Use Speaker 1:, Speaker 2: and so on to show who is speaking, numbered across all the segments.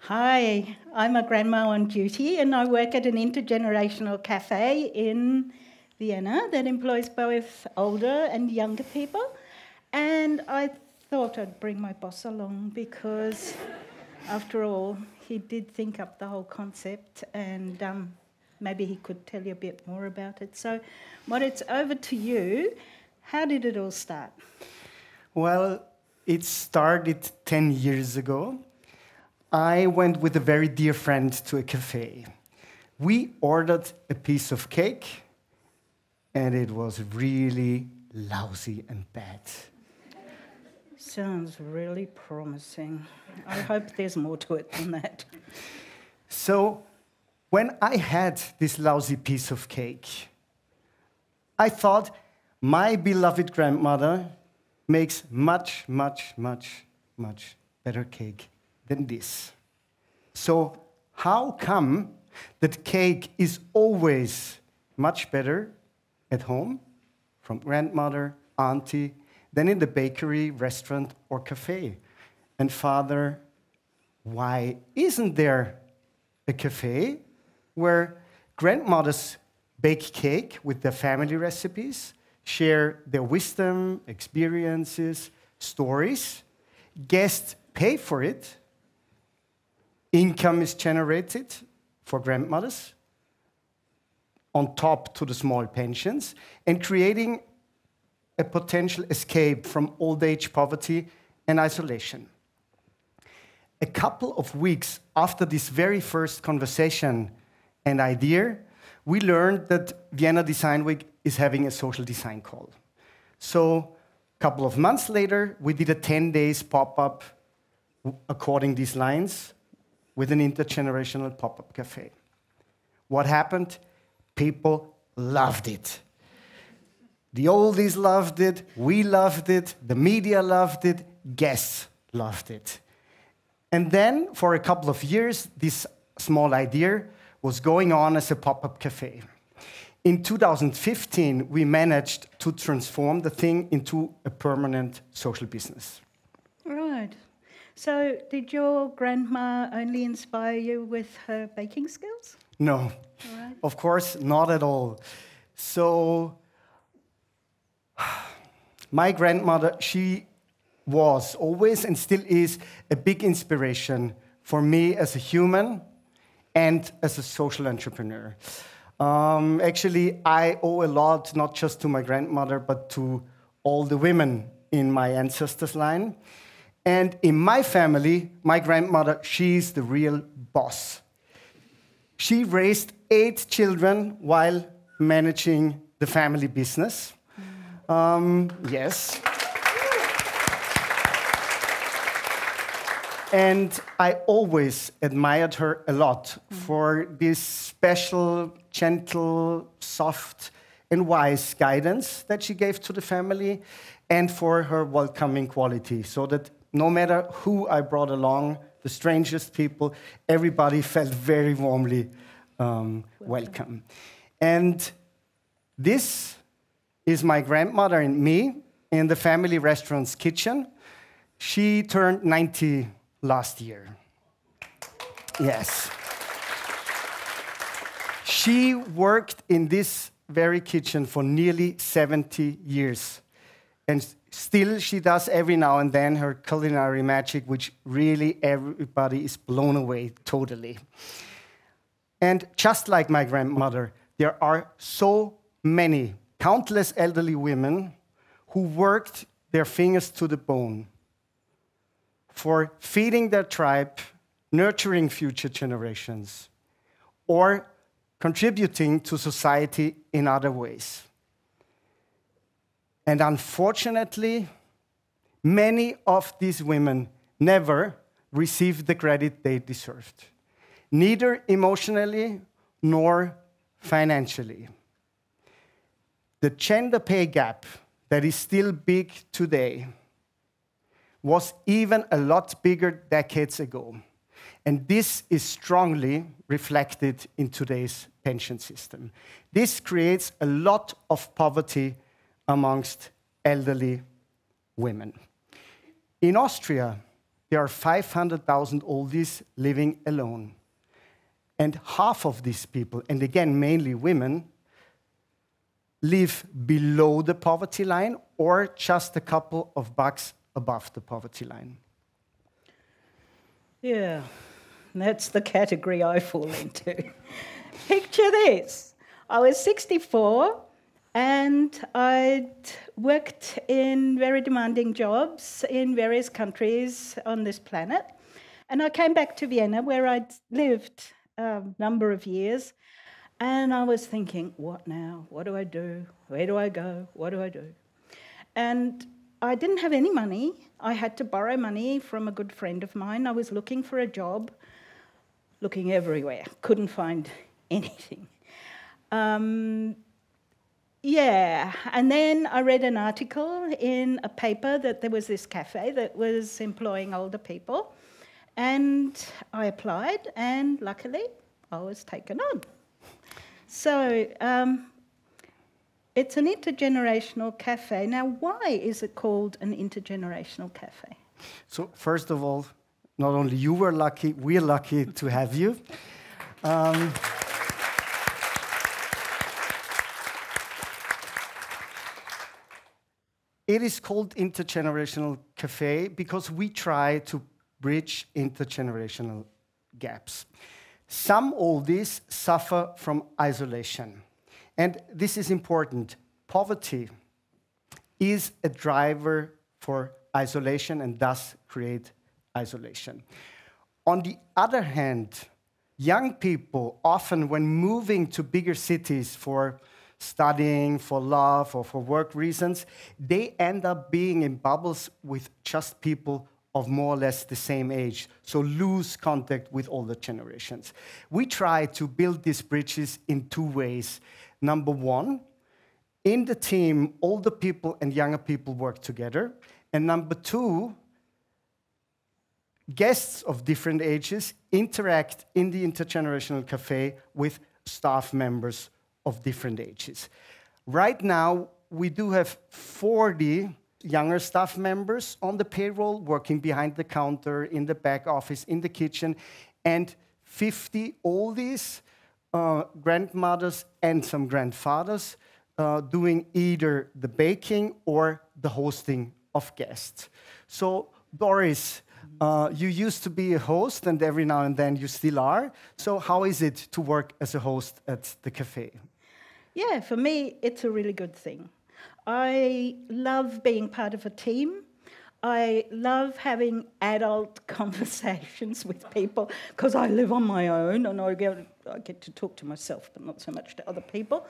Speaker 1: Hi, I'm a grandma on duty and I work at an intergenerational cafe in Vienna that employs both older and younger people. And I thought I'd bring my boss along because, after all, he did think up the whole concept and maybe he could tell you a bit more about it. So, Moriz, over to you. How did it all start?
Speaker 2: Well, it started 10 years ago. I went with a very dear friend to a cafe. We ordered a piece of cake, and it was really lousy and bad.
Speaker 1: Sounds really promising. I hope there's more to it than that.
Speaker 2: So, when I had this lousy piece of cake, I thought my beloved grandmother makes much better cake than this. So how come that cake is always much better at home from grandmother, auntie, than in the bakery, restaurant, or cafe? And Father, why isn't there a cafe where grandmothers bake cake with their family recipes, share their wisdom, experiences, stories, guests pay for it, income is generated for grandmothers, on top to the small pensions, and creating a potential escape from old age poverty and isolation. A couple of weeks after this very first conversation and idea, we learned that Vienna Design Week is having a social design call. So a couple of months later, we did a 10 days pop-up according these lines with an intergenerational pop-up cafe. What happened? People loved it. The oldies loved it, we loved it, the media loved it, guests loved it. And then, for a couple of years, this small idea was going on as a pop-up cafe. In 2015, we managed to transform the thing into a permanent social business.
Speaker 1: Right. So did your grandma only inspire you with her baking skills?
Speaker 2: No,
Speaker 1: Right.
Speaker 2: of course, not at all. So, my grandmother, she was always and still is a big inspiration for me as a human and as a social entrepreneur. Actually, I owe a lot, not just to my grandmother, but to all the women in my ancestors' line. And in my family, my grandmother, she's the real boss. She raised 8 children while managing the family business. Yes. And I always admired her a lot for this special, gentle, soft, and wise guidance that she gave to the family, and for her welcoming quality, so that no matter who I brought along, the strangest people, everybody felt very warmly welcome. And this is my grandmother and me in the family restaurant's kitchen. She turned 90 last year. Yes. She worked in this very kitchen for nearly 70 years. And still she does every now and then her culinary magic, which really everybody is blown away totally. And just like my grandmother, there are so many, countless elderly women who worked their fingers to the bone for feeding their tribe, nurturing future generations, or contributing to society in other ways. And unfortunately, many of these women never received the credit they deserved, neither emotionally nor financially. The gender pay gap that is still big today was even a lot bigger decades ago. And this is strongly reflected in today's pension system. This creates a lot of poverty amongst elderly women. In Austria, there are 500,000 oldies living alone. And half of these people, and again, mainly women, live below the poverty line or just a couple of bucks above the poverty line.
Speaker 1: Yeah, that's the category I fall into. Picture this. I was 64 and I'd worked in very demanding jobs in various countries on this planet. And I came back to Vienna where I'd lived a number of years. And I was thinking, what now? What do I do? Where do I go? What do I do? And I didn't have any money. I had to borrow money from a good friend of mine. I was looking for a job, looking everywhere. Couldn't find anything. Yeah, and then I read an article in a paper that there was this cafe that was employing older people. And I applied, and luckily, I was taken on. So it's an intergenerational cafe. Now, why is it called an intergenerational cafe?
Speaker 2: So first of all, not only you were lucky, we're lucky to have you. It is called intergenerational cafe because we try to bridge intergenerational gaps. Some oldies suffer from isolation. And this is important. Poverty is a driver for isolation and thus create isolation. On the other hand, young people, often when moving to bigger cities for studying, for love, or for work reasons, they end up being in bubbles with just people of more or less the same age, so lose contact with older generations. We try to build these bridges in two ways. Number one, in the team, older people and younger people work together. And number two, guests of different ages interact in the intergenerational cafe with staff members of different ages. Right now, we do have 40 younger staff members on the payroll, working behind the counter, in the back office, in the kitchen, and 50 oldies, grandmothers and some grandfathers, doing either the baking or the hosting of guests. So, Doris, you used to be a host, and every now and then you still are. So how is it to work as a host at the cafe?
Speaker 1: Yeah, for me, it's a really good thing. I love being part of a team. I love having adult conversations with people because I live on my own and I get to talk to myself, but not so much to other people.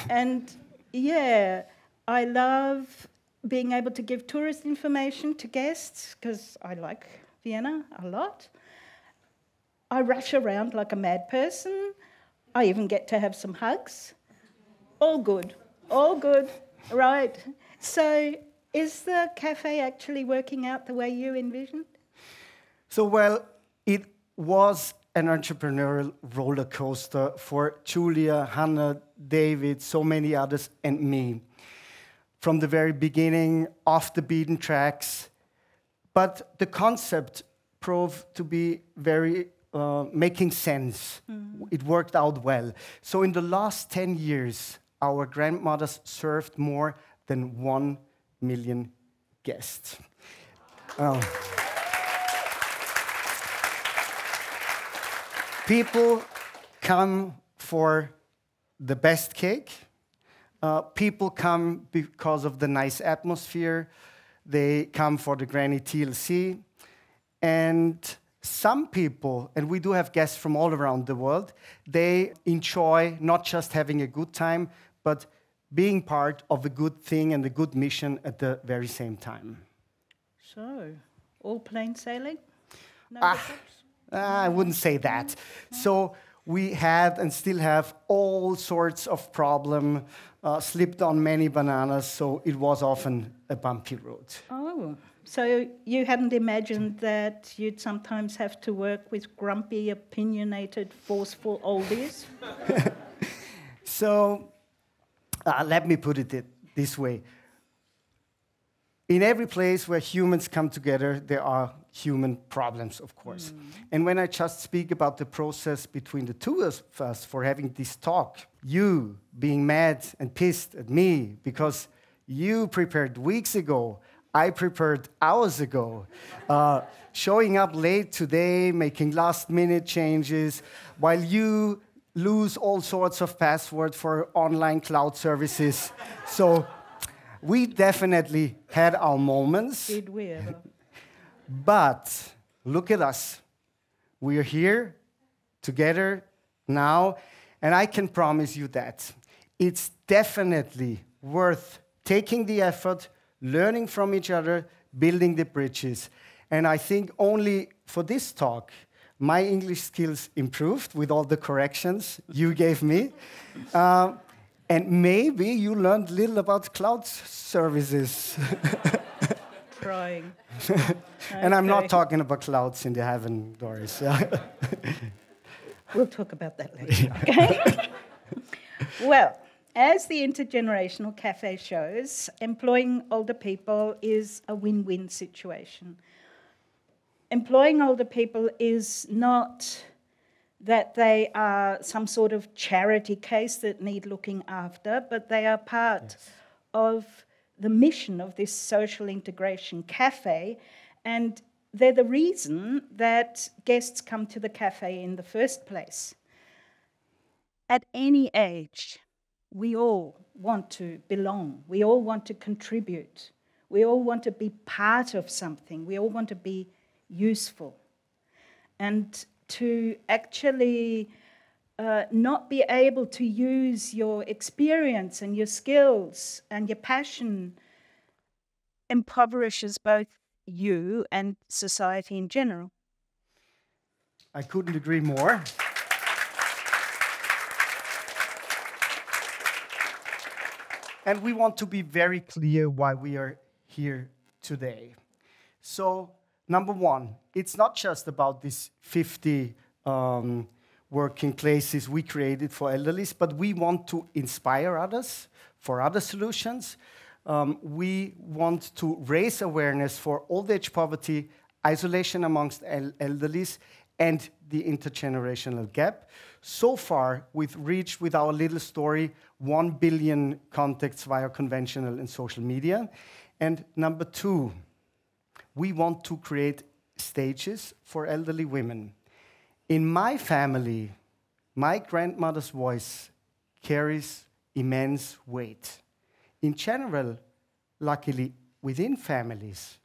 Speaker 1: And yeah, I love being able to give tourist information to guests because I like Vienna a lot. I rush around like a mad person. I even get to have some hugs. All good, all good. Right. So is the cafe actually working out the way you envisioned?
Speaker 2: So, well, it was an entrepreneurial roller coaster for Julia, Hannah, David, so many others, and me. From the very beginning, off the beaten tracks. But the concept proved to be very making sense. It worked out well. So in the last 10 years, our grandmothers served more than 1 million guests. People come for the best cake. People come because of the nice atmosphere. They come for the granny TLC. And some people, and we do have guests from all around the world, they enjoy not just having a good time, but being part of a good thing and a good mission at the very same time.
Speaker 1: So, all plain sailing? No
Speaker 2: I wouldn't say that. No. So we had and still have all sorts of problems, slipped on many bananas, so it was often a bumpy road.
Speaker 1: Oh, so you hadn't imagined that you'd sometimes have to work with grumpy, opinionated, forceful oldies?
Speaker 2: So, let me put it this way. In every place where humans come together, there are human problems, of course. And when I just speak about the process between the two of us for having this talk, you being mad and pissed at me because you prepared weeks ago, I prepared hours ago, showing up late today, making last-minute changes, while you lose all sorts of passwords for online cloud services. So we definitely had our moments.
Speaker 1: Did we ever?
Speaker 2: But look at us. We are here together now, and I can promise you that it's definitely worth taking the effort, learning from each other, building the bridges. And I think only for this talk, my English skills improved with all the corrections you gave me. And maybe you learned little about cloud services.
Speaker 1: Trying.
Speaker 2: And I'm not talking about clouds in the heaven, Doris.
Speaker 1: We'll talk about that later. Okay? Well, as the intergenerational cafe shows, employing older people is a win-win situation. Employing older people is not that they are some sort of charity case that need looking after, but they are part of the mission of this social integration cafe, and they're the reason that guests come to the cafe in the first place. At any age, we all want to belong. We all want to contribute. We all want to be part of something. We all want to be useful. And to actually not be able to use your experience and your skills and your passion impoverishes both you and society in general.
Speaker 2: I couldn't agree more. And we want to be very clear why we are here today. So, number one, it's not just about these 50 working places we created for elderlies, but we want to inspire others for other solutions. We want to raise awareness for old age poverty, isolation amongst elderlies, and the intergenerational gap. So far, we've reached with our little story 1 billion contacts via conventional and social media. And number two, we want to create stages for elderly women. In my family, my grandmother's voice carries immense weight. In general, luckily, within families,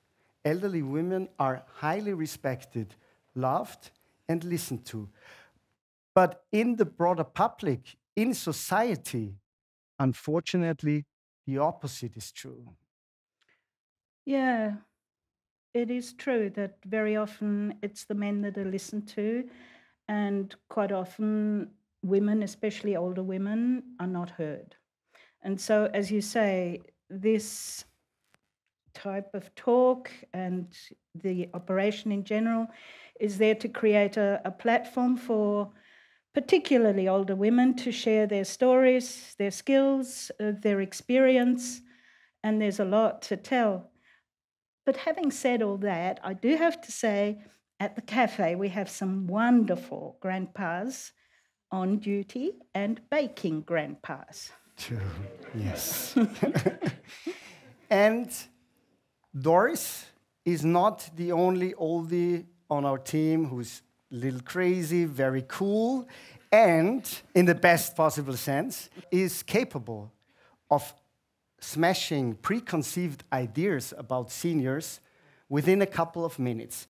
Speaker 2: elderly women are highly respected, loved, and listened to. But in the broader public, in society, unfortunately, the opposite is true.
Speaker 1: Yeah, it is true that very often it's the men that are listened to, and quite often women, especially older women, are not heard. And so, as you say, this type of talk and the operation in general is there to create a platform for particularly older women to share their stories, their skills, their experience, and there's a lot to tell. But having said all that, I do have to say, at the cafe, we have some wonderful grandpas on duty and baking grandpas.
Speaker 2: True, yes. And Doris is not the only oldie on our team who's a little crazy, very cool, and, in the best possible sense, is capable of smashing preconceived ideas about seniors within a couple of minutes.